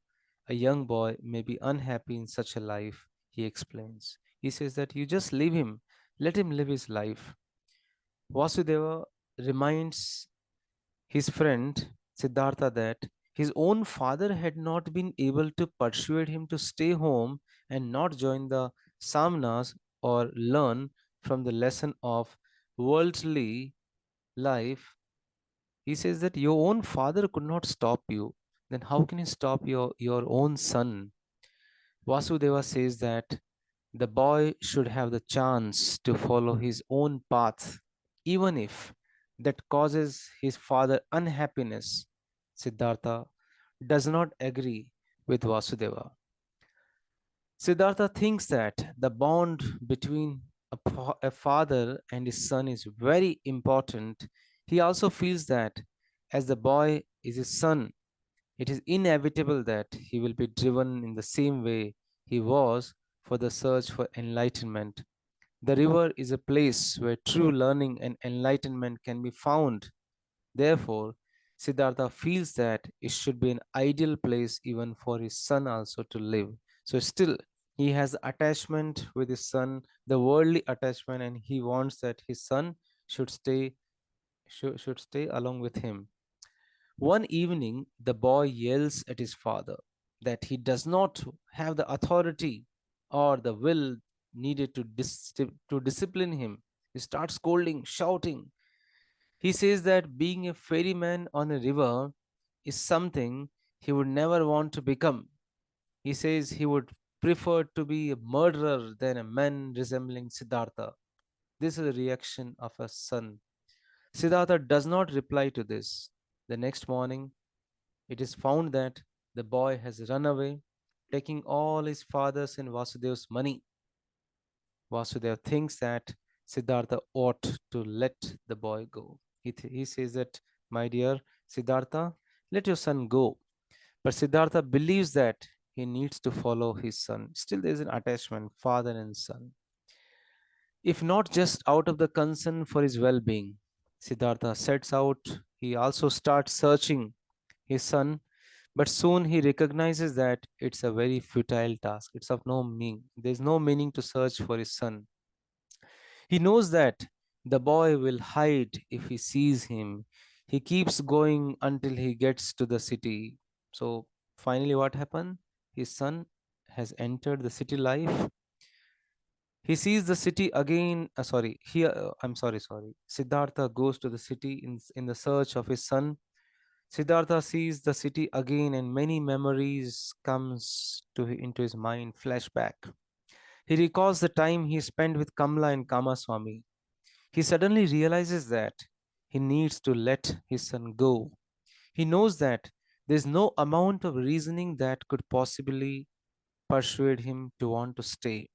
a young boy may be unhappy in such a life, he explains. He says that you just leave him, let him live his life. Vasudeva reminds his friend Siddhartha that his own father had not been able to persuade him to stay home and not join the Samanas or learn from the lesson of worldly life. He says that your own father could not stop you. Then how can you stop your own son? Vasudeva says that the boy should have the chance to follow his own path, even if that causes his father unhappiness. Siddhartha does not agree with Vasudeva. Siddhartha thinks that the bond between a father and his son is very important. He also feels that as the boy is his son, it is inevitable that he will be driven in the same way he was for the search for enlightenment. The river is a place where true learning and enlightenment can be found. Therefore, Siddhartha feels that it should be an ideal place even for his son also to live. So, still, he has attachment with his son, the worldly attachment, and he wants that his son should stay along with him. One evening, the boy yells at his father that he does not have the authority or the will needed to discipline him. He starts scolding, shouting. He says that being a ferryman on a river is something he would never want to become. He says he would prefer to be a murderer than a man resembling Siddhartha. This is the reaction of a son. Siddhartha does not reply to this. The next morning, it is found that the boy has run away, taking all his father's and Vasudev's money. Vasudeva thinks that Siddhartha ought to let the boy go. He says that, my dear Siddhartha, let your son go. But Siddhartha believes that he needs to follow his son. Still, there is an attachment, father and son. If not just out of the concern for his well being, Siddhartha sets out, he also starts searching his son, but soon he recognizes that it's a very futile task. It's of no meaning. There's no meaning to search for his son. He knows that the boy will hide if he sees him. He keeps going until he gets to the city. So finally, what happened? His son has entered the city life. He sees the city again. Sorry, here I'm sorry. Siddhartha goes to the city in the search of his son. Siddhartha sees the city again, and many memories into his mind. Flashback. He recalls the time he spent with Kamala and Kamaswamy. He suddenly realizes that he needs to let his son go. He knows that there's no amount of reasoning that could possibly persuade him to want to stay.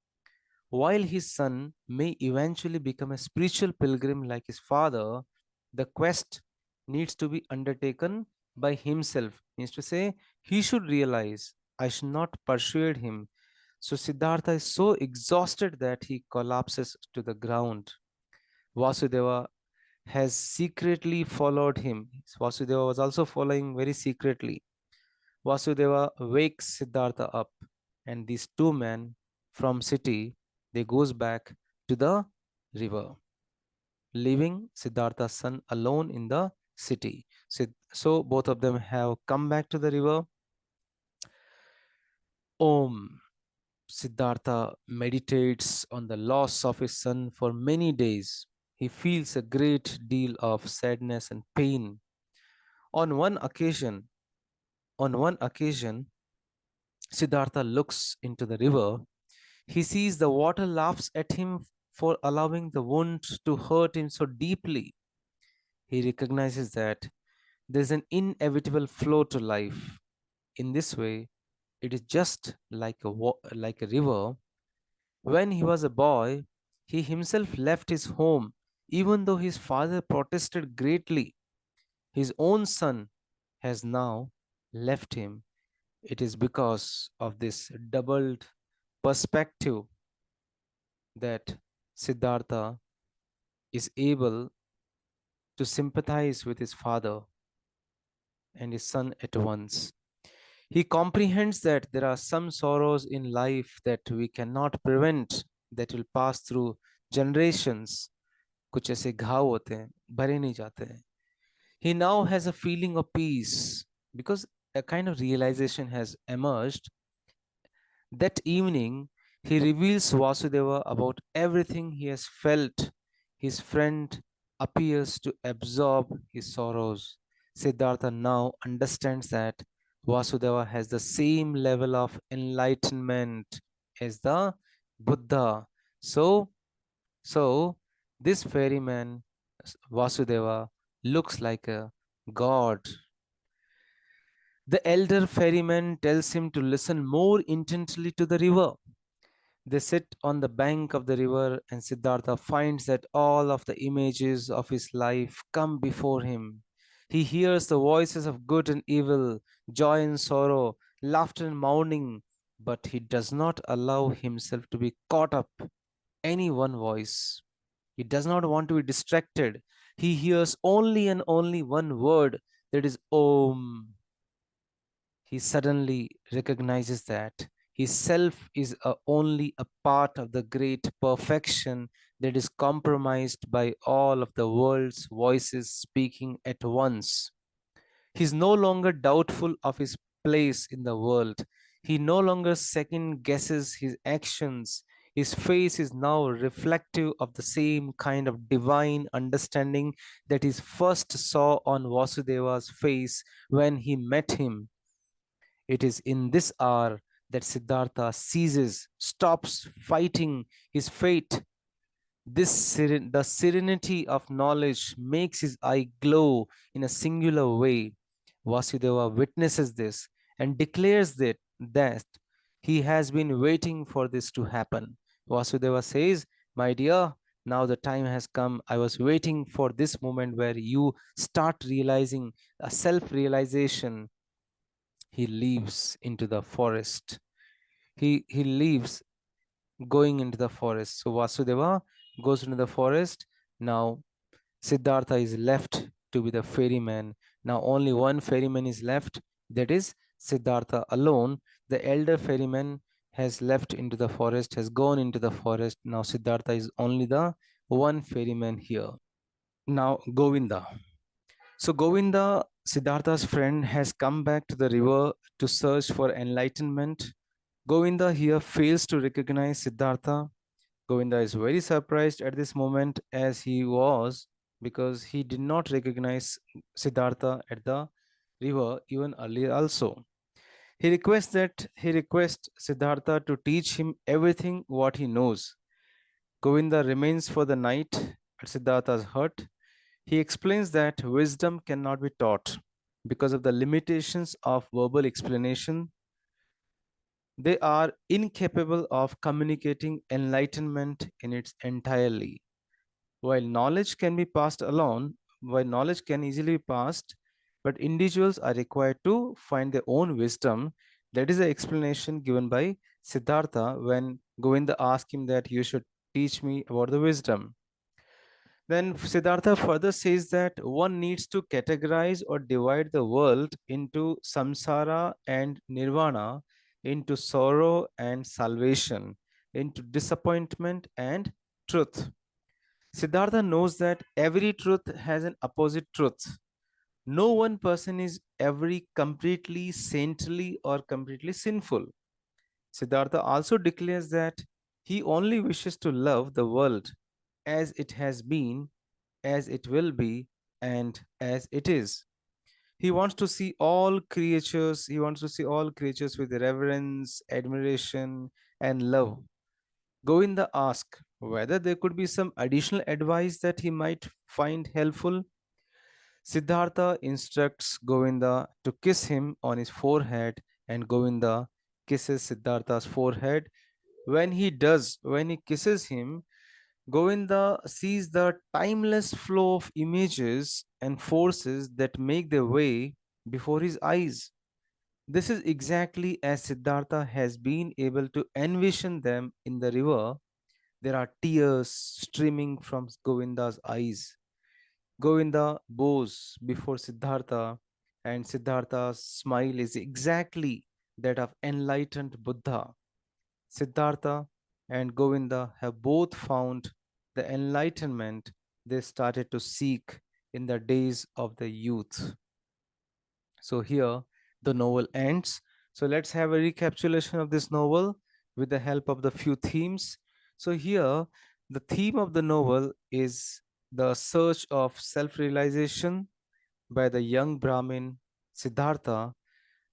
While his son may eventually become a spiritual pilgrim like his father, the quest needs to be undertaken by himself. Means to say, he should realize I should not persuade him. So Siddhartha is so exhausted that he collapses to the ground. Vasudeva has secretly followed him. Vasudeva was also following very secretly. Vasudeva wakes Siddhartha up, and these two men from city they goes back to the river. leaving Siddhartha's son alone in the city. So both of them have come back to the river. Om. Siddhartha meditates on the loss of his son for many days. He feels a great deal of sadness and pain. On one occasion, on one occasion, Siddhartha looks into the river. He sees the water laughs at him for allowing the wound to hurt him so deeply. He recognizes that there's an inevitable flow to life. In this way, it is just like like a river. When he was a boy, he himself left his home, even though his father protested greatly. His own son has now left him. It is because of this doubled perspective that Siddhartha is able to sympathize with his father and his son at once. He comprehends that there are some sorrows in life that we cannot prevent, that will pass through generations. कुछ ऐसे घाव होते हैं, भरे नहीं जाते हैं. He now has a feeling of peace because a kind of realization has emerged. That evening, he reveals Vasudeva about everything he has felt. His friend appears to absorb his sorrows. Siddhartha now understands that Vasudeva has the same level of enlightenment as the Buddha. So, so this ferryman, Vasudeva, looks like a god. The elder ferryman tells him to listen more intently to the river. They sit on the bank of the river, and Siddhartha finds that all of the images of his life come before him. He hears the voices of good and evil, joy and sorrow, laughter and mourning, but he does not allow himself to be caught up any one voice. He does not want to be distracted. He hears only and only one word, that is Om. He suddenly recognizes that his self is only a part of the great perfection that is compromised by all of the world's voices speaking at once. He is no longer doubtful of his place in the world. He no longer second guesses his actions. His face is now reflective of the same kind of divine understanding that he first saw on Vasudeva's face when he met him. It is in this hour that Siddhartha ceases, stops fighting his fate. The serenity of knowledge makes his eye glow in a singular way. Vasudeva witnesses this and declares that he has been waiting for this to happen. Vasudeva says, "My dear, now the time has come. I was waiting for this moment where you start realizing a self realization." He leaves into the forest. He leaves going into the forest. So Vasudeva goes into the forest. Now Siddhartha is left to be the ferryman. Now only one ferryman is left, that is Siddhartha alone. The elder ferryman has left into the forest, has gone into the forest. Now Siddhartha is only the one ferryman here. Now Govinda. So Govinda, Siddhartha's friend, has come back to the river to search for enlightenment. Govinda here fails to recognize Siddhartha. Govinda is very surprised at this moment as he was, because he did not recognize Siddhartha at the river even earlier also. He requests Siddhartha to teach him everything what he knows. Govinda remains for the night at Siddhartha's hut. He explains that wisdom cannot be taught because of the limitations of verbal explanation. They are incapable of communicating enlightenment in its entirely. While knowledge can be passed alone, while knowledge can easily be passed, but individuals are required to find their own wisdom. That is the explanation given by Siddhartha when Govinda asked him that you should teach me about the wisdom. Then Siddhartha further says that one needs to categorize or divide the world into samsara and nirvana, into sorrow and salvation, into disappointment and truth. Siddhartha knows that every truth has an opposite truth. No one person is ever completely saintly or completely sinful. Siddhartha also declares that he only wishes to love the world as it has been, as it will be, and as it is. He wants to see all creatures with reverence, admiration, and love. Govinda asks whether there could be some additional advice that he might find helpful. Siddhartha instructs Govinda to kiss him on his forehead, and Govinda kisses Siddhartha's forehead. When he kisses him, Govinda sees the timeless flow of images and forces that make their way before his eyes. This is exactly as Siddhartha has been able to envision them in the river. There are tears streaming from Govinda's eyes. Govinda bows before Siddhartha, and Siddhartha's smile is exactly that of enlightened Buddha. Siddhartha and Govinda have both found the enlightenment they started to seek in the days of the youth. So here the novel ends. So let's have a recapitulation of this novel with the help of the few themes. So here the theme of the novel is the search of self-realization by the young Brahmin Siddhartha,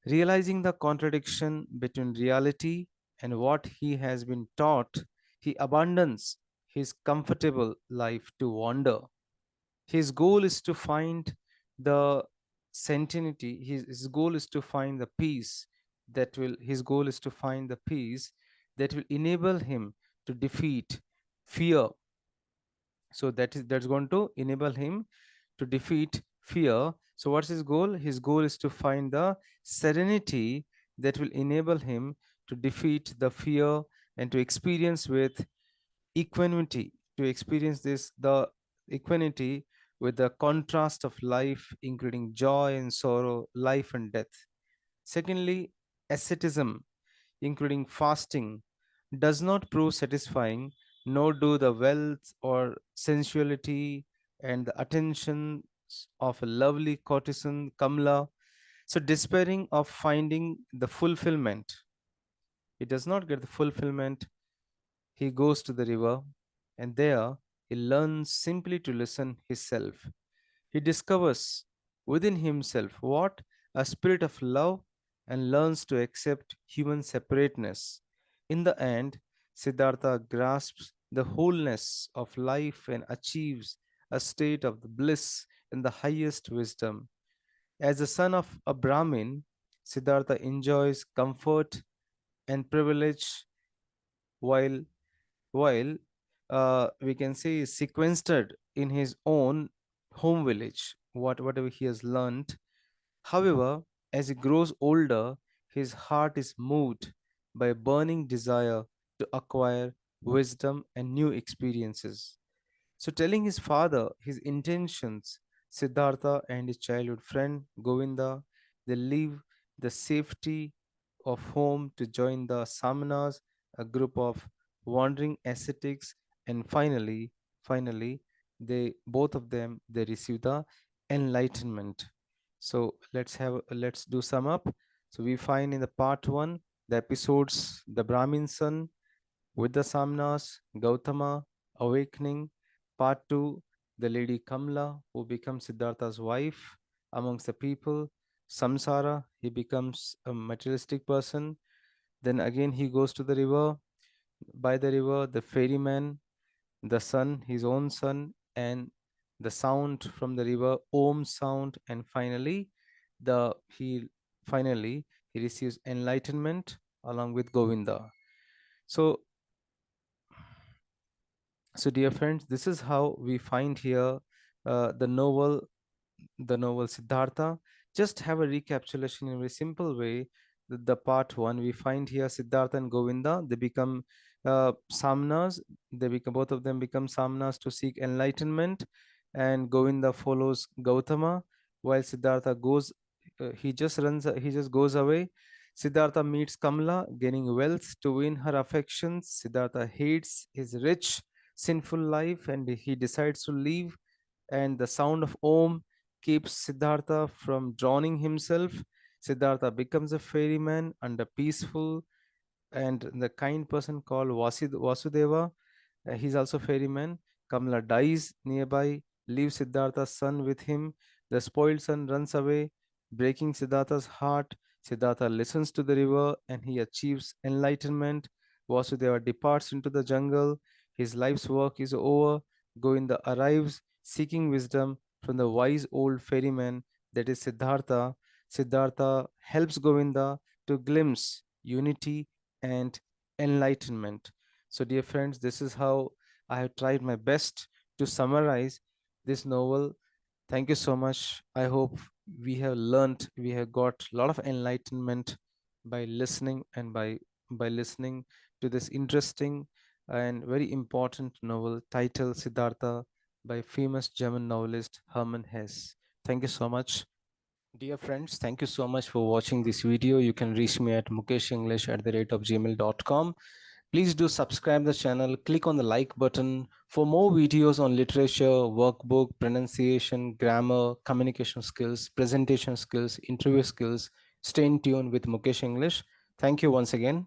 realizing the contradiction between reality and what he has been taught. He abandons his comfortable life to wander. His goal is to find the serenity. His goal is to find the peace his goal is to find the peace that will enable him to defeat fear. So that's going to enable him to defeat fear. So what's his goal? His goal is to find the serenity that will enable him to defeat the fear and to experience with equanimity, to experience this the equanimity with the contrast of life, including joy and sorrow, life and death. Secondly, asceticism, including fasting, does not prove satisfying, nor do the wealth or sensuality and the attention of a lovely courtesan Kamala. So, despairing of finding the fulfillment, he does not get the fulfillment. He goes to the river, and there he learns simply to listen himself. He discovers within himself what? A spirit of love, and learns to accept human separateness. In the end, Siddhartha grasps the wholeness of life and achieves a state of bliss in the highest wisdom. As the son of a Brahmin, Siddhartha enjoys comfort and privilege while while we can say sequestered in his own home village, whatever he has learned. However, as he grows older, his heart is moved by a burning desire to acquire wisdom and new experiences. So, telling his father his intentions, Siddhartha and his childhood friend Govinda, they leave the safety of home to join the Samanas, a group of wandering ascetics, and finally, they both of them they receive the enlightenment. So let's do sum up. So we find in the part one the episodes the Brahmin son with the Samnas, Gautama, awakening. Part 2, the lady Kamala, who becomes Siddhartha's wife amongst the people. Samsara, he becomes a materialistic person. Then again, he goes to the river. By the river, the ferryman, the son, his own son, and the sound from the river, Om sound. And the he finally he receives enlightenment along with Govinda. So So, dear friends, this is how we find here the novel Siddhartha. Just have a recapitulation in a very simple way. The part one we find here Siddhartha and Govinda. They become samnas. They become both of them become samnas to seek enlightenment, and Govinda follows Gautama while Siddhartha goes. He just runs. He just goes away. Siddhartha meets Kamala, gaining wealth to win her affections. Siddhartha hates his rich sinful life and he decides to leave, and the sound of Om keeps Siddhartha from drowning himself. Siddhartha becomes a ferryman and a peaceful and the kind person called Vasudeva. He's also ferryman. Kamala dies nearby, leaves Siddhartha's son with him. The spoiled son runs away, breaking Siddhartha's heart. Siddhartha listens to the river and he achieves enlightenment. Vasudeva departs into the jungle. His life's work is over. Govinda arrives, seeking wisdom from the wise old ferryman, that is Siddhartha. Siddhartha helps Govinda to glimpse unity and enlightenment. So, dear friends, this is how I have tried my best to summarize this novel. Thank you so much. I hope we have learned, we have got a lot of enlightenment by listening and by listening to this interesting and very important novel titled Siddhartha by famous German novelist Hermann Hesse. Thank you so much. Dear friends, thank you so much for watching this video. You can reach me at mukeshenglish@gmail.com. Please do subscribe the channel, click on the like button for more videos on literature, workbook, pronunciation, grammar, communication skills, presentation skills, interview skills. Stay in tune with Mukesh English. Thank you once again.